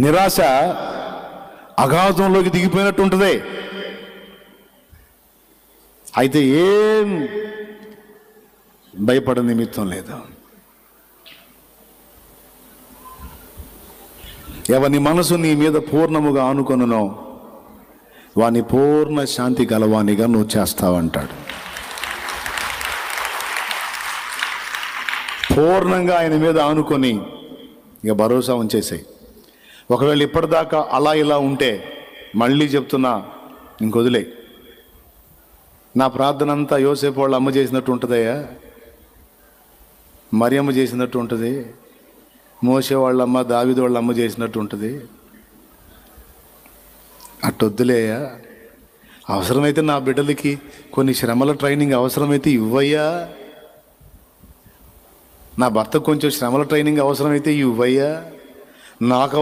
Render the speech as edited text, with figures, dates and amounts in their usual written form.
నిరాశ అగాధంలోకి దిగిపోయినట్టు ఉంటుంది. అయితే ఏం భయపడ నిమిత్తం లేదు. ఎవని మనసు నీ మీద పూర్ణముగా ఆనుకొనునో వాని పూర్ణ శాంతి గలవానిగా నువ్వు చేస్తావంటాడు. పూర్ణంగా ఆయన మీద ఆనుకొని ఇక భరోసా ఉంచేసాయి. ఒకవేళ ఇప్పటిదాకా అలా ఇలా ఉంటే మళ్ళీ చెప్తున్నా, ఇంకొదిలే. నా ప్రార్థన అంతా యోసేపు వాళ్ళ అమ్మ చేసినట్టు ఉంటుందయ్యా, మరియమ్మ చేసినట్టు ఉంటుంది, మోసే వాళ్ళమ్మ దావీదు వాళ్ళ అమ్మ చేసినట్టు ఉంటుంది. అట్టొద్దులేయ్యా, అవసరమైతే నా బిడ్డలకి కొన్ని శ్రమల ట్రైనింగ్ అవసరమైతే ఇవ్వయ్యా, నా భర్తకు కొంచెం శ్రమల ట్రైనింగ్ అవసరమైతే ఇవ్వయ్యా, నాకు